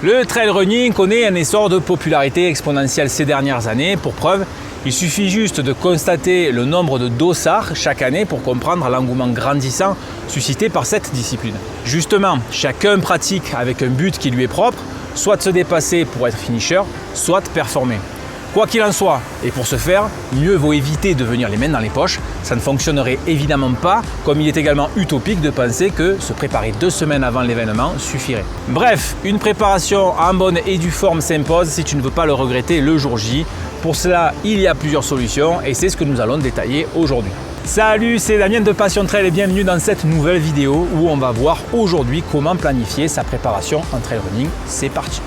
Le trail running connaît un essor de popularité exponentielle ces dernières années. Pour preuve, il suffit juste de constater le nombre de dossards chaque année pour comprendre l'engouement grandissant suscité par cette discipline. Justement, chacun pratique avec un but qui lui est propre, soit se dépasser pour être finisher, soit performer. Quoi qu'il en soit, et pour ce faire, mieux vaut éviter de venir les mains dans les poches. Ça ne fonctionnerait évidemment pas, comme il est également utopique de penser que se préparer 2 semaines avant l'événement suffirait. Bref, une préparation en bonne et due forme s'impose si tu ne veux pas le regretter le jour J. Pour cela, il y a plusieurs solutions et c'est ce que nous allons détailler aujourd'hui. Salut, c'est Damien de Passion Trail et bienvenue dans cette nouvelle vidéo où on va voir aujourd'hui comment planifier sa préparation en trail running. C'est parti!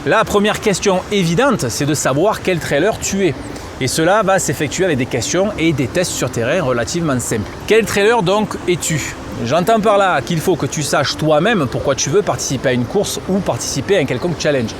La première question évidente, c'est de savoir quel trailer tu es. Et cela va s'effectuer avec des questions et des tests sur terrain relativement simples. Quel trailer donc es-tu? J'entends par là qu'il faut que tu saches toi-même pourquoi tu veux participer à une course ou participer à un quelconque challenge.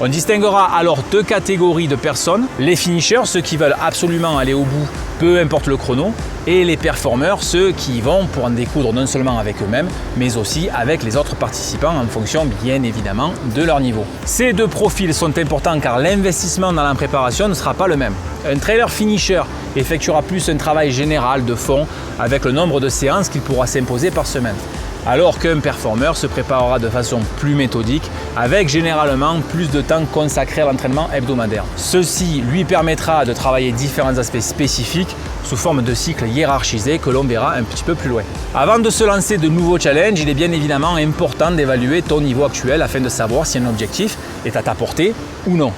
On distinguera alors 2 catégories de personnes, les finishers, ceux qui veulent absolument aller au bout, peu importe le chrono, et les performeurs, ceux qui y vont pour en découdre non seulement avec eux-mêmes, mais aussi avec les autres participants en fonction bien évidemment de leur niveau. Ces 2 profils sont importants car l'investissement dans la préparation ne sera pas le même. Un trailer finisher effectuera plus un travail général de fond avec le nombre de séances qu'il pourra s'imposer par semaine. Alors qu'un performeur se préparera de façon plus méthodique, avec généralement plus de temps consacré à l'entraînement hebdomadaire. Ceci lui permettra de travailler différents aspects spécifiques sous forme de cycles hiérarchisés que l'on verra un petit peu plus loin. Avant de se lancer de nouveaux challenges, il est bien évidemment important d'évaluer ton niveau actuel afin de savoir si un objectif est à ta portée ou non.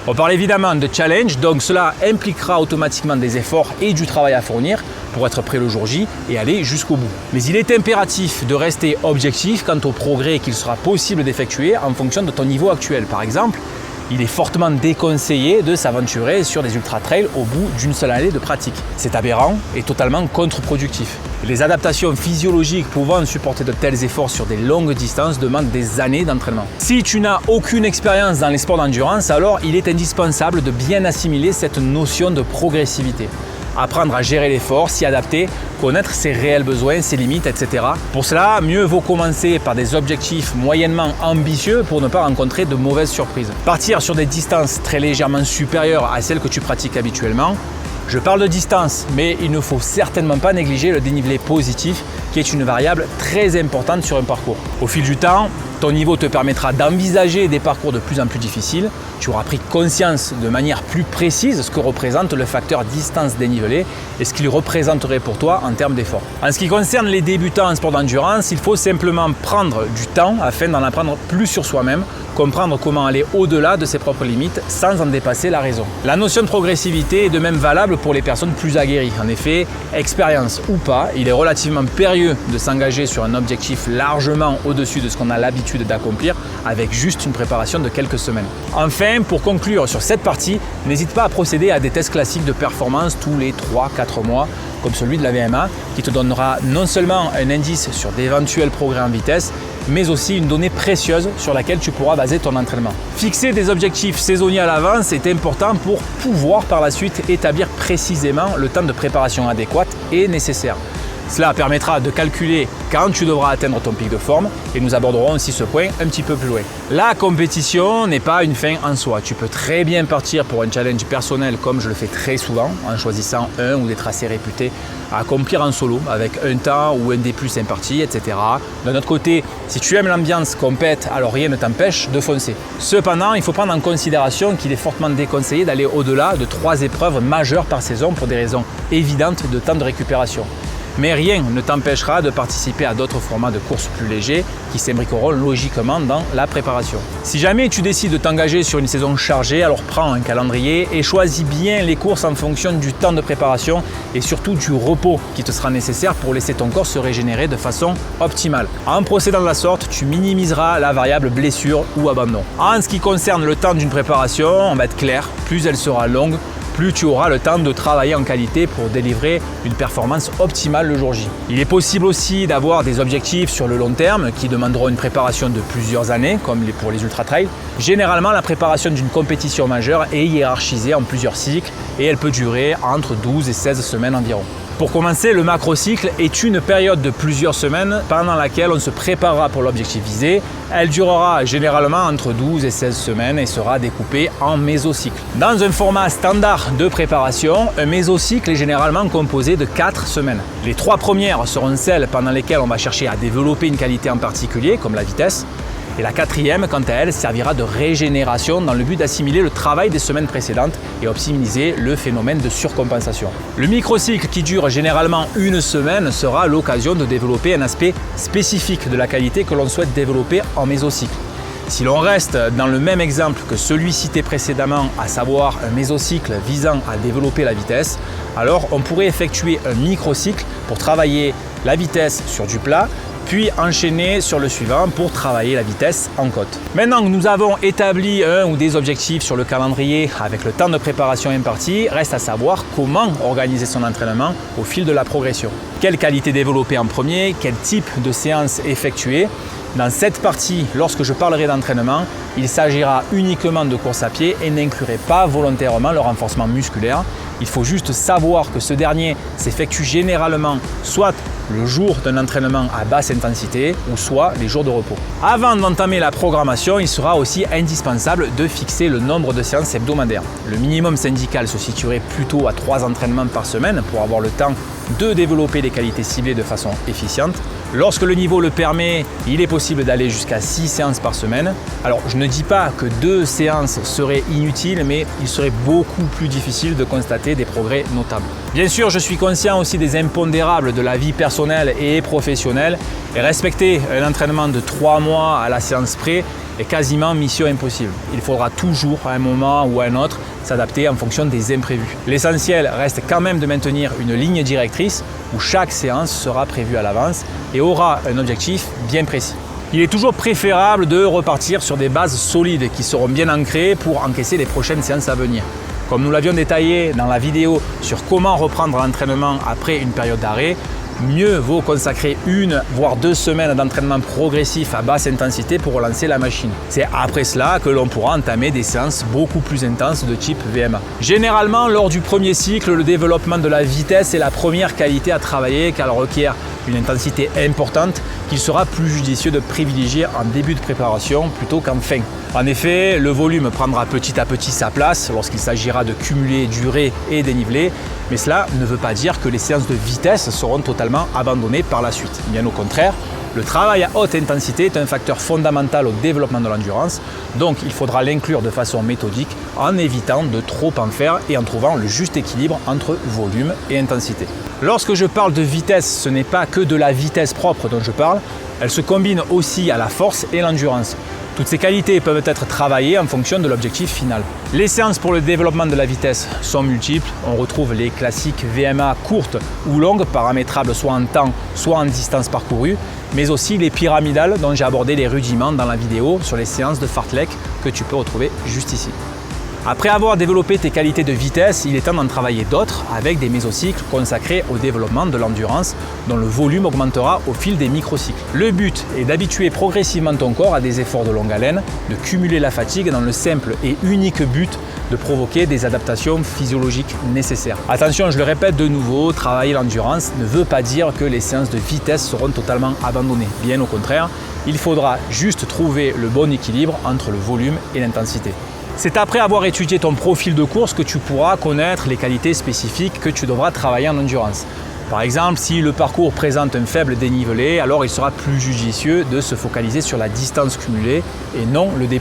On parle évidemment de challenge, donc cela impliquera automatiquement des efforts et du travail à fournir pour être prêt le jour J et aller jusqu'au bout. Mais il est impératif de rester objectif quant au progrès qu'il sera possible d'effectuer en fonction de ton niveau actuel. Par exemple, il est fortement déconseillé de s'aventurer sur des ultra-trails au bout d'une seule année de pratique. C'est aberrant et totalement contre-productif. Les adaptations physiologiques pouvant supporter de tels efforts sur des longues distances demandent des années d'entraînement. Si tu n'as aucune expérience dans les sports d'endurance, alors il est indispensable de bien assimiler cette notion de progressivité. Apprendre à gérer l'effort, s'y adapter, connaître ses réels besoins, ses limites, etc. Pour cela, mieux vaut commencer par des objectifs moyennement ambitieux pour ne pas rencontrer de mauvaises surprises. Partir sur des distances très légèrement supérieures à celles que tu pratiques habituellement. Je parle de distance, mais il ne faut certainement pas négliger le dénivelé positif qui est une variable très importante sur un parcours. Au fil du temps, ton niveau te permettra d'envisager des parcours de plus en plus difficiles. Tu auras pris conscience de manière plus précise ce que représente le facteur distance dénivelé et ce qu'il représenterait pour toi en termes d'effort. En ce qui concerne les débutants en sport d'endurance, il faut simplement prendre du temps afin d'en apprendre plus sur soi-même, comprendre comment aller au-delà de ses propres limites sans en dépasser la raison. La notion de progressivité est de même valable pour les personnes plus aguerries. En effet, expérience ou pas, il est relativement périlleux de s'engager sur un objectif largement au-dessus de ce qu'on a l'habitude d'accomplir avec juste une préparation de quelques semaines. Enfin, pour conclure sur cette partie, n'hésite pas à procéder à des tests classiques de performance tous les 3-4 mois, comme celui de la VMA, qui te donnera non seulement un indice sur d'éventuels progrès en vitesse, mais aussi une donnée précieuse sur laquelle tu pourras baser ton entraînement. Fixer des objectifs saisonniers à l'avance est important pour pouvoir par la suite établir précisément le temps de préparation adéquat et nécessaire. Cela permettra de calculer quand tu devras atteindre ton pic de forme et nous aborderons aussi ce point un petit peu plus loin. La compétition n'est pas une fin en soi. Tu peux très bien partir pour un challenge personnel comme je le fais très souvent en choisissant un ou des tracés réputés à accomplir en solo avec un temps ou un D+ imparti, etc. D'un autre côté, si tu aimes l'ambiance compète, alors rien ne t'empêche de foncer. Cependant, il faut prendre en considération qu'il est fortement déconseillé d'aller au-delà de 3 épreuves majeures par saison pour des raisons évidentes de temps de récupération. Mais rien ne t'empêchera de participer à d'autres formats de courses plus légers qui s'imbriqueront logiquement dans la préparation. Si jamais tu décides de t'engager sur une saison chargée, alors prends un calendrier et choisis bien les courses en fonction du temps de préparation et surtout du repos qui te sera nécessaire pour laisser ton corps se régénérer de façon optimale. En procédant de la sorte, tu minimiseras la variable blessure ou abandon. En ce qui concerne le temps d'une préparation, on va être clair, plus elle sera longue, plus tu auras le temps de travailler en qualité pour délivrer une performance optimale le jour J. Il est possible aussi d'avoir des objectifs sur le long terme qui demanderont une préparation de plusieurs années, comme pour les ultra-trails. Généralement, la préparation d'une compétition majeure est hiérarchisée en plusieurs cycles et elle peut durer entre 12 et 16 semaines environ. Pour commencer, le macrocycle est une période de plusieurs semaines pendant laquelle on se préparera pour l'objectif visé. Elle durera généralement entre 12 et 16 semaines et sera découpée en mésocycles. Dans un format standard de préparation, un mésocycle est généralement composé de 4 semaines. Les 3 premières seront celles pendant lesquelles on va chercher à développer une qualité en particulier, comme la vitesse. Et la 4e, quant à elle, servira de régénération dans le but d'assimiler le travail des semaines précédentes et optimiser le phénomène de surcompensation. Le microcycle, qui dure généralement une semaine, sera l'occasion de développer un aspect spécifique de la qualité que l'on souhaite développer en mésocycle. Si l'on reste dans le même exemple que celui cité précédemment, à savoir un mésocycle visant à développer la vitesse, alors on pourrait effectuer un microcycle pour travailler la vitesse sur du plat, puis enchaîner sur le suivant pour travailler la vitesse en côte. Maintenant que nous avons établi un ou des objectifs sur le calendrier avec le temps de préparation imparti, reste à savoir comment organiser son entraînement au fil de la progression. Quelle qualité développer en premier, quel type de séance effectuer. Dans cette partie, lorsque je parlerai d'entraînement, il s'agira uniquement de course à pied et n'inclurai pas volontairement le renforcement musculaire. Il faut juste savoir que ce dernier s'effectue généralement soit le jour d'un entraînement à basse intensité ou soit les jours de repos. Avant d'entamer la programmation, il sera aussi indispensable de fixer le nombre de séances hebdomadaires. Le minimum syndical se situerait plutôt à 3 entraînements par semaine pour avoir le temps de développer les qualités ciblées de façon efficiente. Lorsque le niveau le permet, il est possible d'aller jusqu'à 6 séances par semaine. Alors je ne dis pas que 2 séances seraient inutiles, mais il serait beaucoup plus difficile de constater des progrès notables. Bien sûr, je suis conscient aussi des impondérables de la vie personnelle et professionnelle, et respecter un entraînement de 3 mois à la séance près est quasiment mission impossible. Il faudra toujours à un moment ou à un autre s'adapter en fonction des imprévus. L'essentiel reste quand même de maintenir une ligne directrice où chaque séance sera prévue à l'avance et aura un objectif bien précis. Il est toujours préférable de repartir sur des bases solides qui seront bien ancrées pour encaisser les prochaines séances à venir. Comme nous l'avions détaillé dans la vidéo sur comment reprendre l'entraînement après une période d'arrêt, mieux vaut consacrer 1 voire 2 semaines d'entraînement progressif à basse intensité pour relancer la machine. C'est après cela que l'on pourra entamer des séances beaucoup plus intenses de type VMA. Généralement, lors du premier cycle, le développement de la vitesse est la première qualité à travailler car elle requiert une intensité importante qu'il sera plus judicieux de privilégier en début de préparation plutôt qu'en fin. En effet, le volume prendra petit à petit sa place lorsqu'il s'agira de cumuler durée et dénivelé, mais cela ne veut pas dire que les séances de vitesse seront totalement abandonnées par la suite. Bien au contraire, le travail à haute intensité est un facteur fondamental au développement de l'endurance, donc il faudra l'inclure de façon méthodique en évitant de trop en faire et en trouvant le juste équilibre entre volume et intensité. Lorsque je parle de vitesse, ce n'est pas que de la vitesse propre dont je parle, elle se combine aussi à la force et l'endurance. Toutes ces qualités peuvent être travaillées en fonction de l'objectif final. Les séances pour le développement de la vitesse sont multiples. On retrouve les classiques VMA courtes ou longues, paramétrables soit en temps, soit en distance parcourue, mais aussi les pyramidales dont j'ai abordé les rudiments dans la vidéo sur les séances de fartlek que tu peux retrouver juste ici. Après avoir développé tes qualités de vitesse, il est temps d'en travailler d'autres avec des mésocycles consacrés au développement de l'endurance dont le volume augmentera au fil des microcycles. Le but est d'habituer progressivement ton corps à des efforts de longue haleine, de cumuler la fatigue dans le simple et unique but de provoquer des adaptations physiologiques nécessaires. Attention, je le répète de nouveau, travailler l'endurance ne veut pas dire que les séances de vitesse seront totalement abandonnées. Bien au contraire, il faudra juste trouver le bon équilibre entre le volume et l'intensité. C'est après avoir étudié ton profil de course que tu pourras connaître les qualités spécifiques que tu devras travailler en endurance. Par exemple, si le parcours présente un faible dénivelé, alors il sera plus judicieux de se focaliser sur la distance cumulée et non le D+.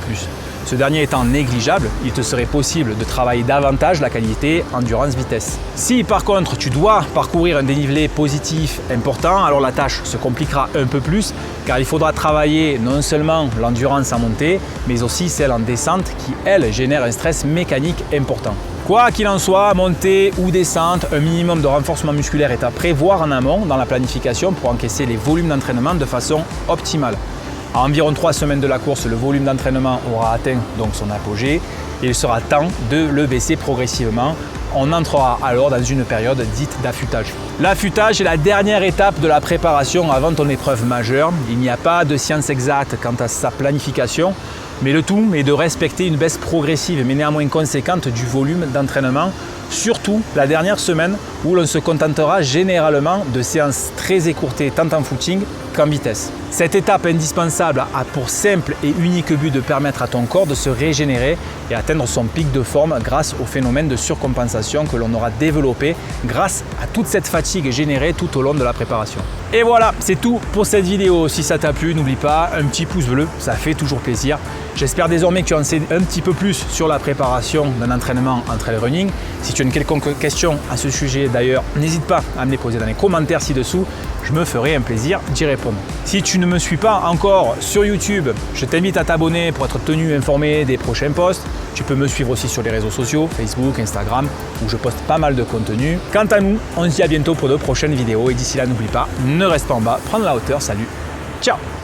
Ce dernier étant négligeable, il te serait possible de travailler davantage la qualité endurance-vitesse. Si par contre tu dois parcourir un dénivelé positif important, alors la tâche se compliquera un peu plus car il faudra travailler non seulement l'endurance en montée, mais aussi celle en descente qui, elle, génère un stress mécanique important. Quoi qu'il en soit, montée ou descente, un minimum de renforcement musculaire est à prévoir en amont dans la planification pour encaisser les volumes d'entraînement de façon optimale. À environ 3 semaines de la course, le volume d'entraînement aura atteint donc son apogée et il sera temps de le baisser progressivement on entrera alors dans une période dite d'affûtage. L'affûtage est la dernière étape de la préparation avant ton épreuve majeure. Il n'y a pas de science exacte quant à sa planification, mais le tout est de respecter une baisse progressive mais néanmoins conséquente du volume d'entraînement, surtout la dernière semaine où l'on se contentera généralement de séances très écourtées tant en footing qu'en vitesse. Cette étape indispensable a pour simple et unique but de permettre à ton corps de se régénérer et atteindre son pic de forme grâce au phénomène de surcompensation que l'on aura développé grâce à toute cette fatigue générée tout au long de la préparation. Et voilà, c'est tout pour cette vidéo. Si ça t'a plu, n'oublie pas un petit pouce bleu, ça fait toujours plaisir. J'espère désormais que tu en sais un petit peu plus sur la préparation d'un entraînement en trail running. Si tu as une quelconque question à ce sujet d'ailleurs, n'hésite pas à me les poser dans les commentaires ci-dessous. Je me ferai un plaisir d'y répondre. Si tu ne me suis pas encore sur YouTube, je t'invite à t'abonner pour être tenu informé des prochains posts. Tu peux me suivre aussi sur les réseaux sociaux, Facebook, Instagram, où je poste pas mal de contenu. Quant à nous, on se dit à bientôt pour de prochaines vidéos. Et d'ici là, n'oublie pas, ne reste pas en bas, prends de la hauteur. Salut, ciao!